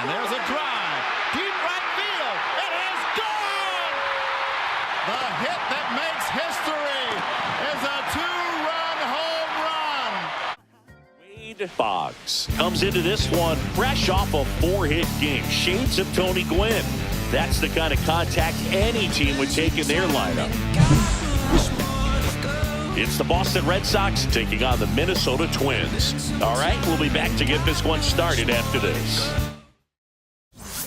And there's a drive. Deep right field. It is gone! The hit that makes history is a two-run home run. Wade Boggs comes into this one fresh off a 4-hit game. Shades of Tony Gwynn. That's the kind of contact any team would take in their lineup. It's the Boston Red Sox taking on the Minnesota Twins. All right, we'll be back to get this one started after this.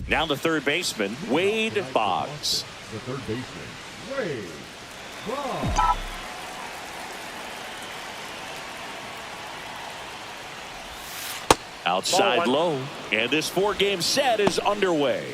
Now the third baseman, Wade Boggs. The third baseman, Wade Boggs. Outside low, and this 4-game set is underway.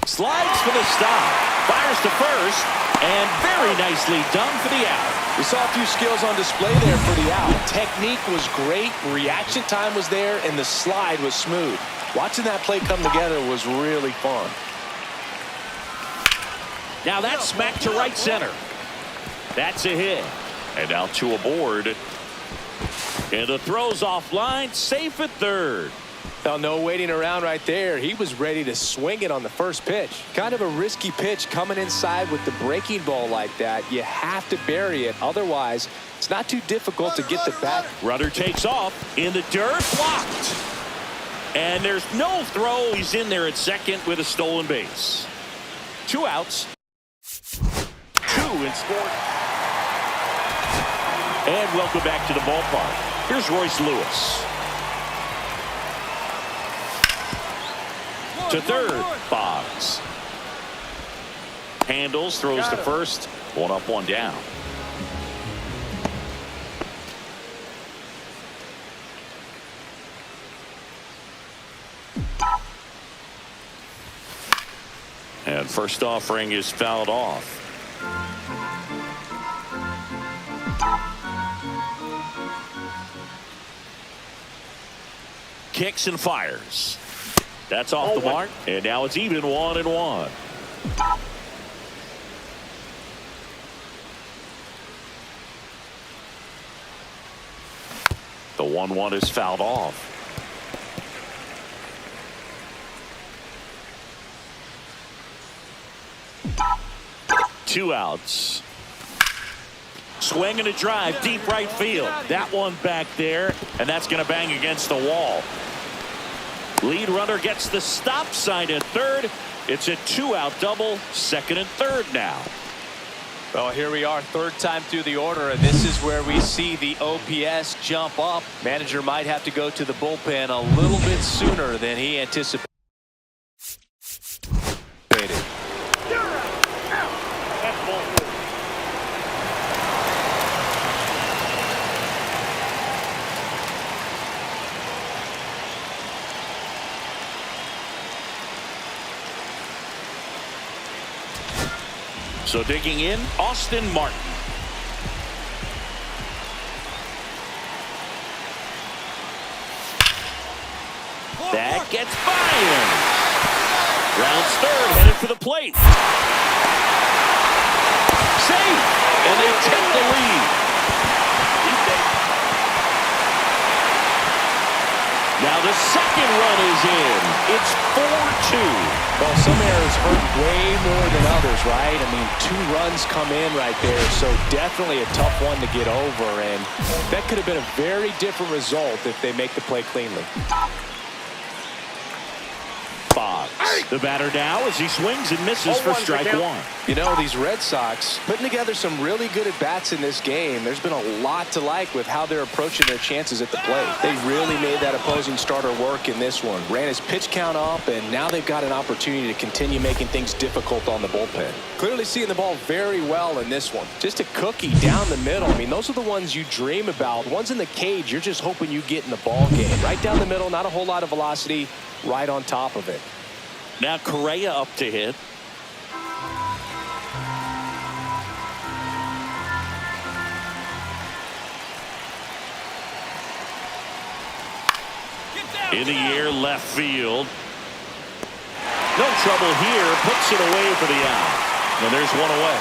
Slides for the stop, fires to first, and very nicely done for the out. We saw a few skills on display there for the out. Technique was great, reaction time was there, and the slide was smooth. Watching that play come together was really fun. Now that's smacked to right center. That's a hit. And now 2 aboard. And the throw's offline, safe at third. Now, no waiting around right there. He was ready to swing it on the first pitch. Kind of a risky pitch coming inside with the breaking ball like that. You have to bury it. Otherwise, it's not too difficult to get the bat. Runner takes off in the dirt, blocked. And there's no throw. He's in there at second with a stolen base. 2 outs. 2 in scored. And welcome back to the ballpark. Here's Royce Lewis. To third, Boggs. Handles, throws to first. 1 up, 1 down. And first offering is fouled off. Kicks and fires. That's off the mark, and now it's even 1-1. The 1-1 is fouled off. Two outs. Swing and a drive, deep right field. That one back there, and that's going to bang against the wall. Lead runner gets the stop sign at third. It's a 2-out double, second and third now. Well, here we are, third time through the order, and this is where we see the OPS jump up. Manager might have to go to the bullpen a little bit sooner than he anticipated. So digging in, Austin Martin. That gets by him. Rounds third, headed for the plate. Safe, and they take the lead. Now the second run is in. It's 4-2. Well, some errors hurt way more than others, right? I mean, 2 runs come in right there, so definitely a tough one to get over, and that could have been a very different result if they make the play cleanly. Boggs, the batter now as he swings and misses for strike 1. You know, these Red Sox putting together some really good at-bats in this game. There's been a lot to like with how they're approaching their chances at the plate. They really made that opposing starter work in this one. Ran his pitch count up, and now they've got an opportunity to continue making things difficult on the bullpen. Clearly seeing the ball very well in this one. Just a cookie down the middle. I mean, those are the ones you dream about. Ones in the cage, you're just hoping you get in the ball game. Right down the middle, not a whole lot of velocity, right on top of it. Now Correa up to hit. In the air, left field. No trouble here. Puts it away for the out. And there's one away.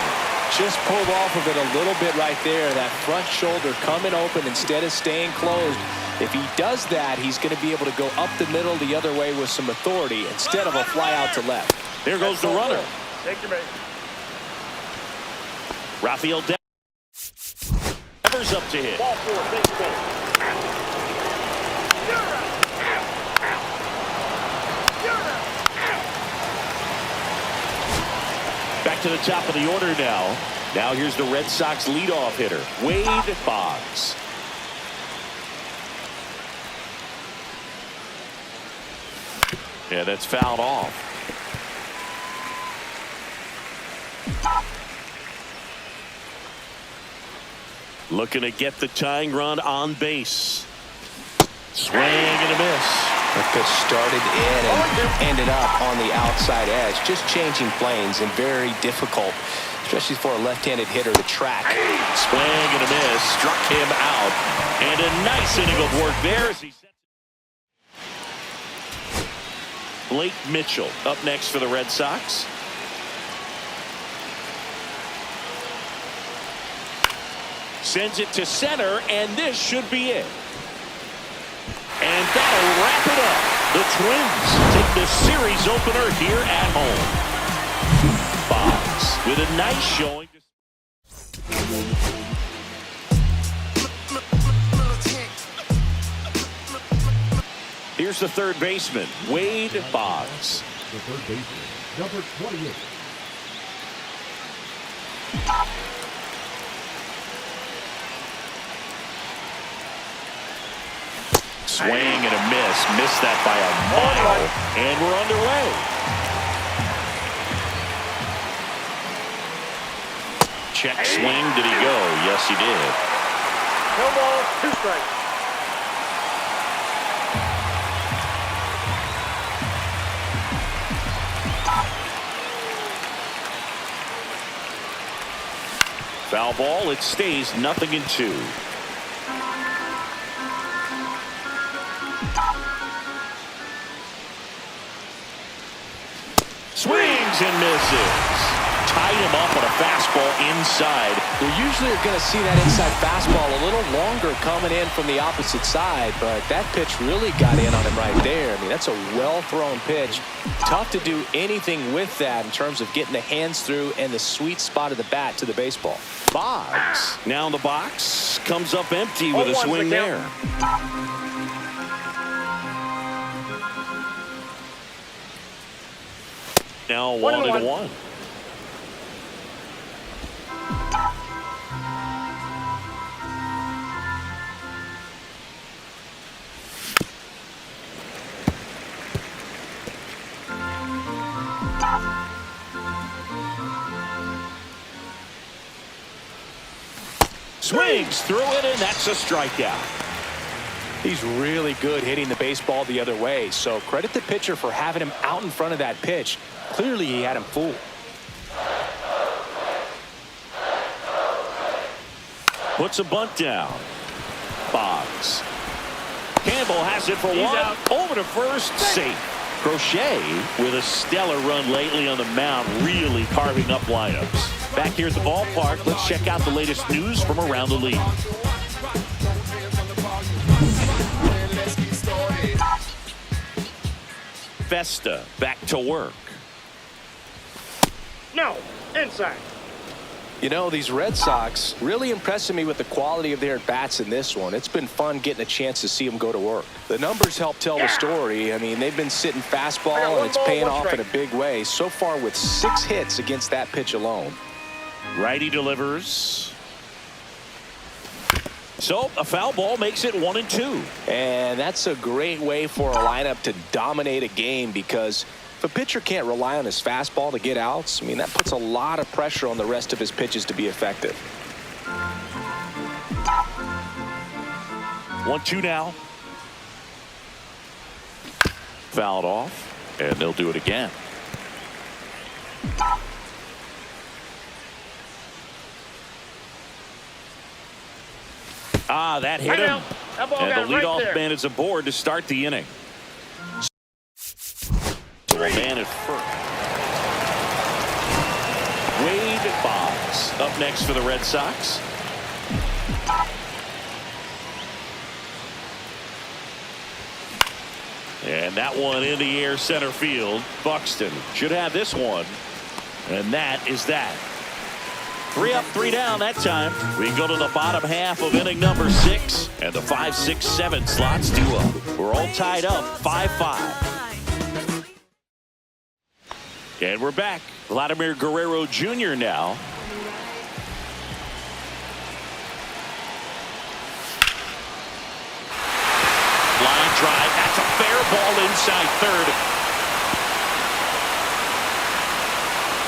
Just pulled off of it a little bit right there. That front shoulder coming open instead of staying closed. If he does that, he's going to be able to go up the middle the other way with some authority instead of a fly out to left. There goes the runner. Take your base. Rafael Devers up to hit. Ball four, take your base. Back to the top of the order now. Now here's the Red Sox leadoff hitter, Wade Boggs. Yeah, that's fouled off. Looking to get the tying run on base. Swing and a miss. The pitch started in and ended up on the outside edge. Just changing planes and very difficult, especially for a left-handed hitter to track. Swing and a miss. Struck him out. And a nice inning of work there as he sets Blake Mitchell up next for the Red Sox. Sends it to center, and this should be it. And that'll wrap it up. The Twins take the series opener here at home. Boggs with a nice showing. Here's the third baseman, Wade Boggs. The third baseman, number 28. Swing and a miss. Missed that by a mile. And we're underway. Check swing. Did he go? Yes, he did. No ball, 2 strikes. Foul ball. It stays 0-2. Swings and misses. Tied him up on a fastball inside. We usually are going to see that inside fastball a little longer coming in from the opposite side, but that pitch really got in on him right there. I mean, that's a well-thrown pitch. Tough to do anything with that in terms of getting the hands through and the sweet spot of the bat to the baseball. Boggs now in the box. Comes up empty with a swing there. Now 1-1. Swings through it, and that's a strikeout. He's really good hitting the baseball the other way, so credit the pitcher for having him out in front of that pitch. Clearly, he had him fooled. Puts a bunt down. Boggs. Campbell has it for one. Out. Over to first. Safe. Crochet with a stellar run lately on the mound, really carving up lineups. Back here at the ballpark, let's check out the latest news from around the league. Festa back to work. No, inside. You know, these Red Sox really impressing me with the quality of their at-bats in this one. It's been fun getting a chance to see them go to work. The numbers help tell the story. I mean, they've been sitting fastball, and it's paying off in a big way. So far with 6 hits against that pitch alone. Righty delivers. So a foul ball makes it 1-2. And that's a great way for a lineup to dominate a game, because if a pitcher can't rely on his fastball to get outs, I mean, that puts a lot of pressure on the rest of his pitches to be effective. 1-2 now. Fouled off, and they'll do it again. Ah, that hit him. That ball And got the right leadoff there. man is aboard to start the inning. So a man at first. Wade Boggs up next for the Red Sox. And that one in the air center field. Buxton should have this one. And that is that. 3 up, 3 down that time. We go to the bottom half of inning number 6. And the 5, 6, 7 slots due up. We're all tied up 5-5. And we're back. Vladimir Guerrero Jr. now. Line drive. That's a fair ball inside third.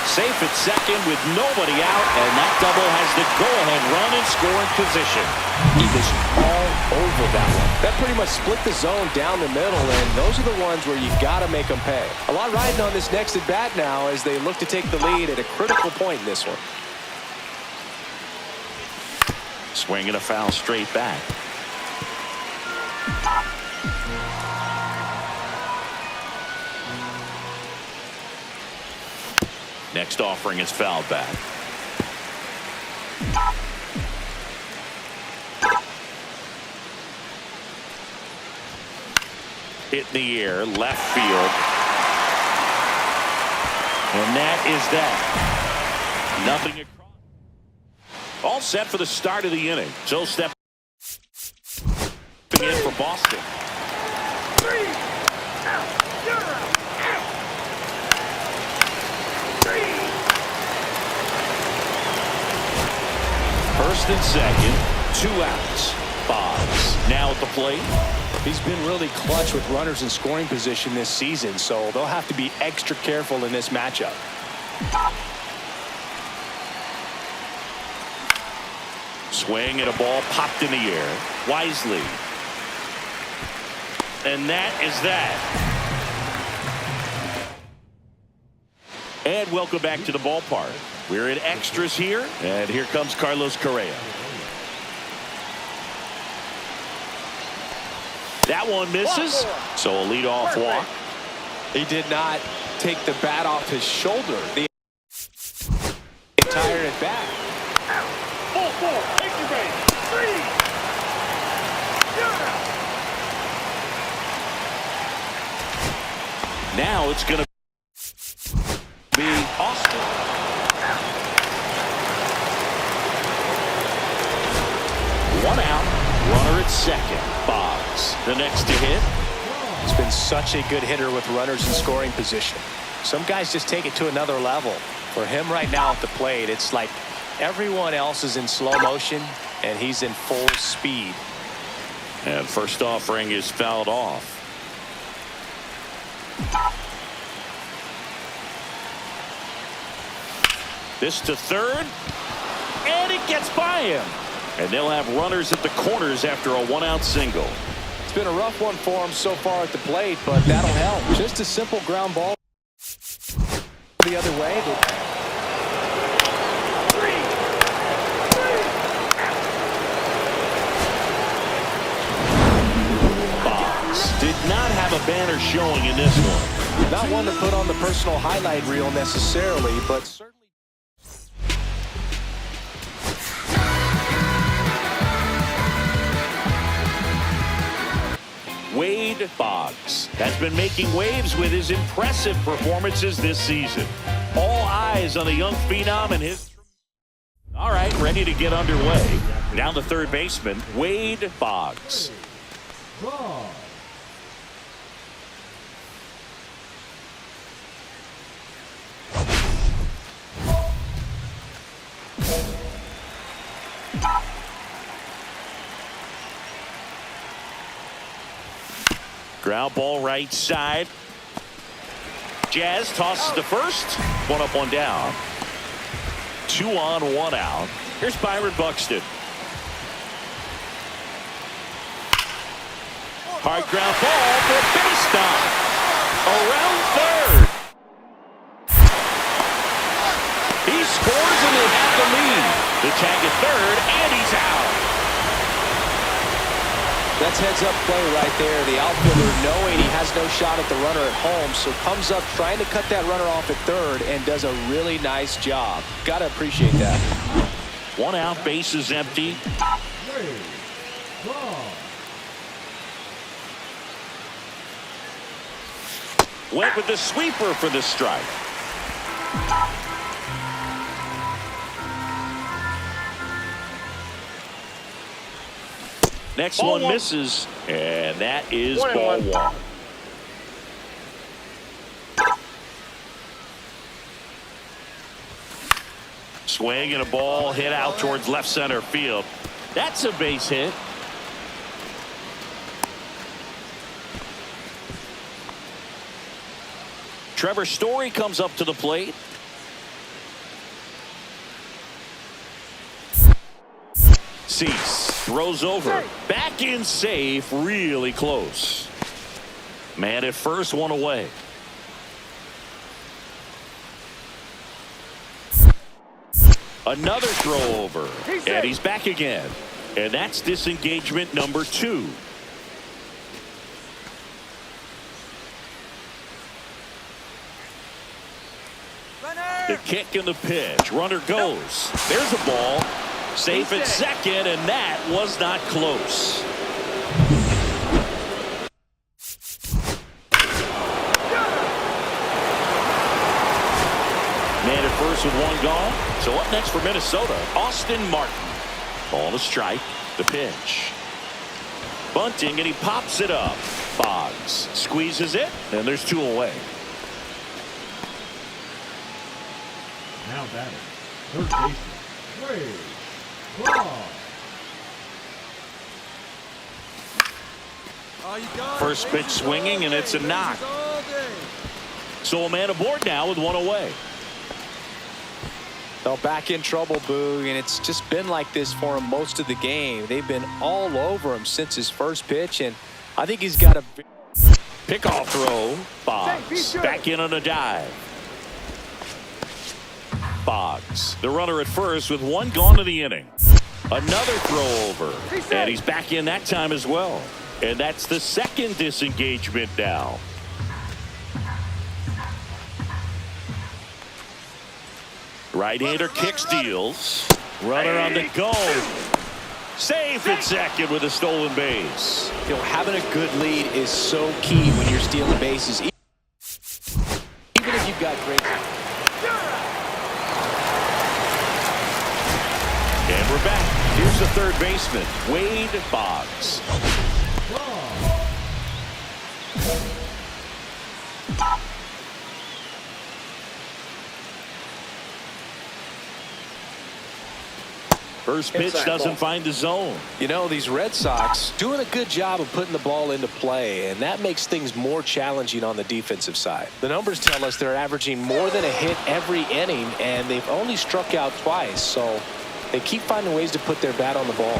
Safe at second with nobody out, and that double has the go-ahead run in scoring position. He was all over that one. That pretty much split the zone down the middle, and those are the ones where you got to make them pay. A lot riding on this next at-bat now as they look to take the lead at a critical point in this one. Swinging a foul straight back. Next offering is fouled back. Hit in the air, left field. And that is that. Nothing across. All set for the start of the inning. So step in for Boston. 3 out. You're out. First and second, 2 outs. Boggs now at the plate. He's been really clutch with runners in scoring position this season, so they'll have to be extra careful in this matchup. Swing and a ball popped in the air. Wisely. And that is that. And welcome back to the ballpark. We're in extras here, and here comes Carlos Correa. That one misses, so a leadoff walk. He did not take the bat off his shoulder the entire at bat. Full 4. Take your base. 3. You're out. Now it's going to be Austin. One out, runner at second. Boggs the next to hit. He's been such a good hitter with runners in scoring position. Some guys just take it to another level. For him right now at the plate, it's like everyone else is in slow motion and he's in full speed. And first offering is fouled off. This to third, and it gets by him. And they'll have runners at the corners after a 1-out single. It's been a rough one for him so far at the plate, but that'll help. Just a simple ground ball the other way. Boggs did not have a banner showing in this one. Not one to put on the personal highlight reel necessarily, but certainly. Wade Boggs has been making waves with his impressive performances this season. All eyes on the young phenom and his. All right, ready to get underway. Down the third baseman, Wade Boggs. Draw. Ground ball right side. Jazz tosses to first. 1 up, 1 down. 2 on, 1 out. Here's Byron Buxton. Hard ground ball for a base stop. Around third. He scores and they have the lead. The tag at third, and he's out. That's heads-up play right there. The outfielder knowing he has no shot at the runner at home, so comes up trying to cut that runner off at third and does a really nice job. Got to appreciate that. 1 out, bases empty. Wade. Ball. Went with the sweeper for the strike. Next one misses, and that is ball 1. Swing and a ball hit out towards left center field. That's a base hit. Trevor Story comes up to the plate. Cease throws over. Back in safe. Really close. Man at first, 1 away. Another throw over. And he's back again. And that's disengagement number 2. The kick and the pitch. Runner goes. There's a ball. Safe at second, and that was not close. Man at first with 1 gone. So up next for Minnesota, Austin Martin. Ball to strike. The pitch. Bunting, and he pops it up. Boggs squeezes it, and there's 2 away. Now batting. Third baseman. Wade. Ball. First pitch swinging, and it's a knock. So a man aboard now with 1 away. They're back in trouble, Boog, and it's just been like this for him most of the game. They've been all over him since his first pitch, and I think he's got a pickoff throw. Boggs back in on a dive. Boggs, the runner at first with 1 gone to the inning. Another throw over, and he's back in that time as well. And that's the second disengagement now. Right-hander kick steals. Runner on the go. Safe at second with a stolen base. You know, having a good lead is so key when you're stealing bases. Even if you've got great. And we're back. Here's the third baseman, Wade Boggs. First pitch doesn't find the zone. You know, these Red Sox doing a good job of putting the ball into play, and that makes things more challenging on the defensive side. The numbers tell us they're averaging more than a hit every inning, and they've only struck out twice, so they keep finding ways to put their bat on the ball.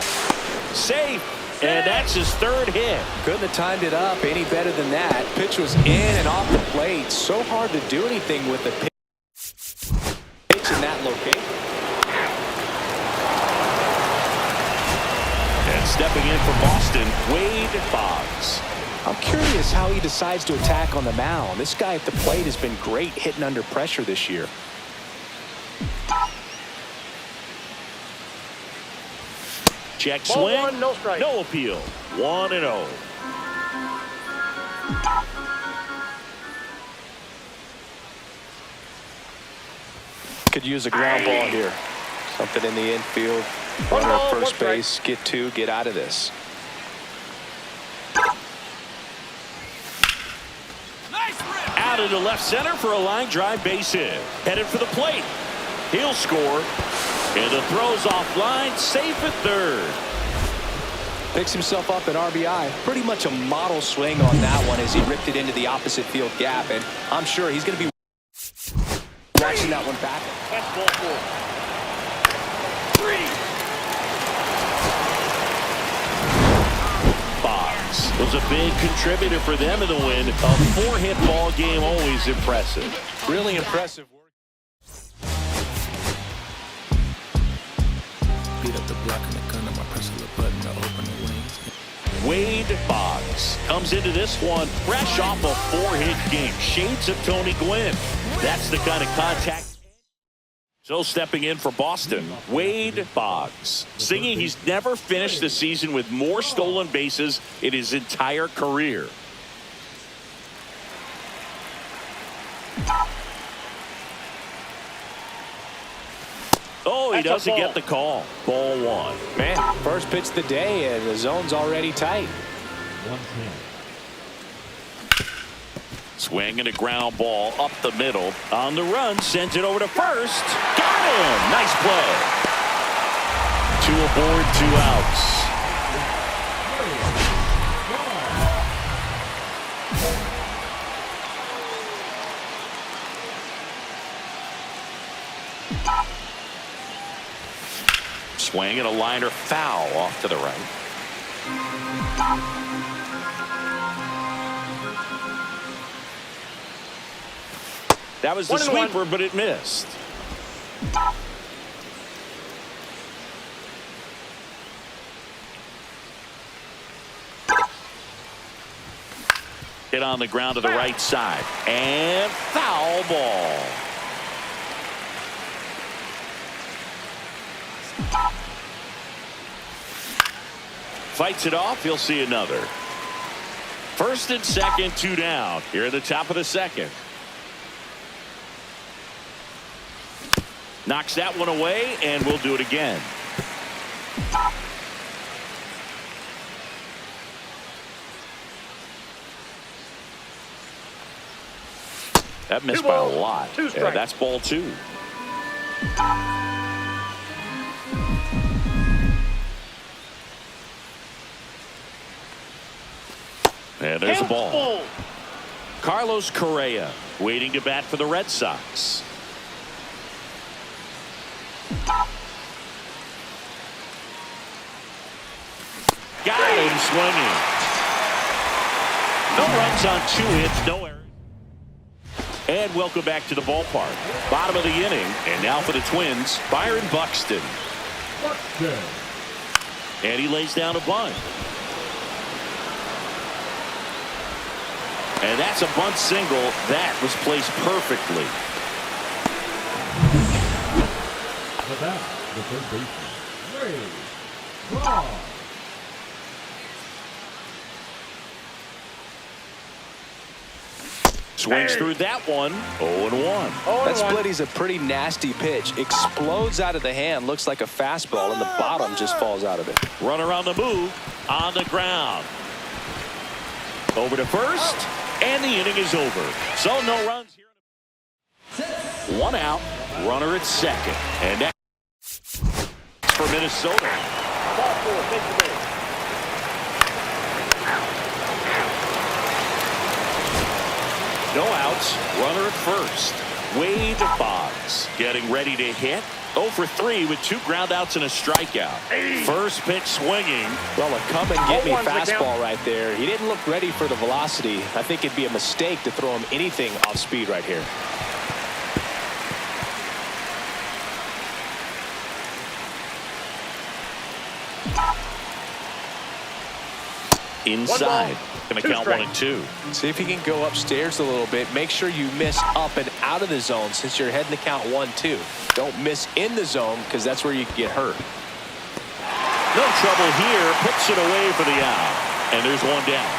Safe, and that's his 3rd hit. Couldn't have timed it up any better than that. Pitch was in and off the plate. So hard to do anything with the pitch in that location. And stepping in for Boston, Wade Boggs. I'm curious how he decides to attack on the mound. This guy at the plate has been great hitting under pressure this year. Check swing, 1, no strike. No appeal. 1-0. Could use a ground ball here. Something in the infield. Runner at first base. Get 2. Get out of this. Out into left center for a line drive base hit. Headed for the plate. He'll score. And the throw's offline. Safe at 3rd. Picks himself up at RBI. Pretty much a model swing on that one as he ripped it into the opposite field gap. And I'm sure he's going to be watching that one back. That's ball 4. 3. Boggs was a big contributor for them in the win. A 4-hit ball game, always impressive. Really impressive work. Beat up the block and the gun, I press the button to open the wings. Wade Boggs comes into this one fresh off a 4-hit game. Shades of Tony Gwynn. That's the kind of contact. So stepping in for Boston, Wade Boggs, singing he's never finished the season with more stolen bases in his entire career. Oh, he doesn't get the call. Ball one. Man, first pitch of the day, and the zone's already tight. 110. Swing and a ground ball up the middle. On the run, sends it over to first. Got him. Nice play. 2 aboard, 2 outs. Swing and a liner foul off to the right. That was the sweeper, but it missed. Hit on the ground to the right side. And foul ball. Fights it off. He'll see another. First and second, 2 down. Here at the top of the second. Knocks that one away, and we'll do it again. That missed by a lot. Yeah, that's ball 2. And there's a ball. Carlos Correa waiting to bat for the Red Sox. Got him swinging. No runs on 2 hits, no errors. And welcome back to the ballpark. Bottom of the inning, and now for the Twins, Byron Buxton. And he lays down a bunt. And that's a bunt single. That was placed perfectly. The bat, the third baseman, Ray Boggs. Swings through that one. 0-1. That splitty's a pretty nasty pitch. Explodes out of the hand. Looks like a fastball, and the bottom just falls out of it. Runner on the move. On the ground. Over to first. And the inning is over. So no runs here. 1 out. Runner at second. And that's for Minnesota. Ball 4, take the base. No outs. Runner at first. Wade Boggs getting ready to hit. 0 for 3 with 2 groundouts and a strikeout. First pitch swinging. Well, a come-and-get-me fastball right there. He didn't look ready for the velocity. I think it'd be a mistake to throw him anything off speed right here. Inside. Going to count 1 and 2. See if he can go upstairs a little bit. Make sure you miss up and out of the zone since you're heading to count 1-2. Don't miss in the zone because that's where you can get hurt. No trouble here. Puts it away for the out. And there's 1 down.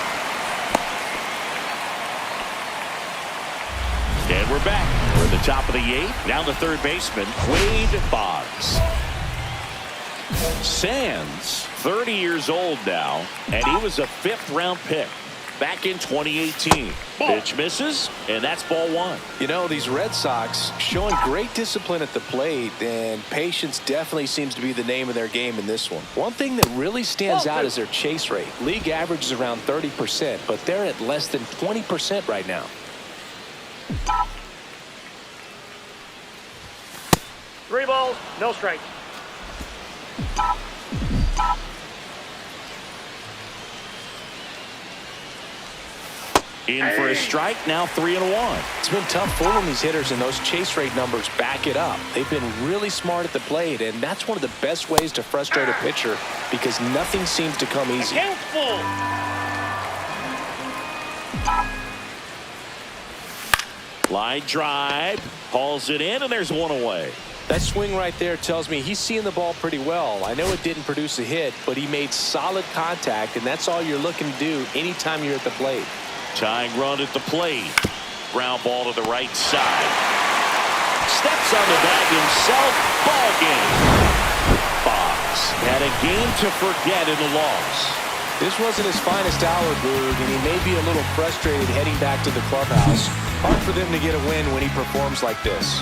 And we're back. We're at the top of the 8th. Down the third baseman, Wade Boggs. Sands, 30 years old now, and he was a 5th-round pick back in 2018. Pitch misses, and that's ball 1. You know, these Red Sox showing great discipline at the plate, and patience definitely seems to be the name of their game in this one. One thing that really stands out is their chase rate. League average is around 30%, but they're at less than 20% right now. 3 balls, no strikes. In for a strike, now 3-1. It's been tough fooling these hitters, and those chase rate numbers back it up. They've been really smart at the plate, and that's one of the best ways to frustrate a pitcher because nothing seems to come easy. Count full. Line drive, hauls it in, and there's 1 away. That swing right there tells me he's seeing the ball pretty well. I know it didn't produce a hit, but he made solid contact, and that's all you're looking to do anytime you're at the plate. Tying run at the plate. Ground ball to the right side. Steps on the bag himself. Ball game. Fox had a game to forget in the loss. This wasn't his finest hour, Boog, and he may be a little frustrated heading back to the clubhouse. Hard for them to get a win when he performs like this.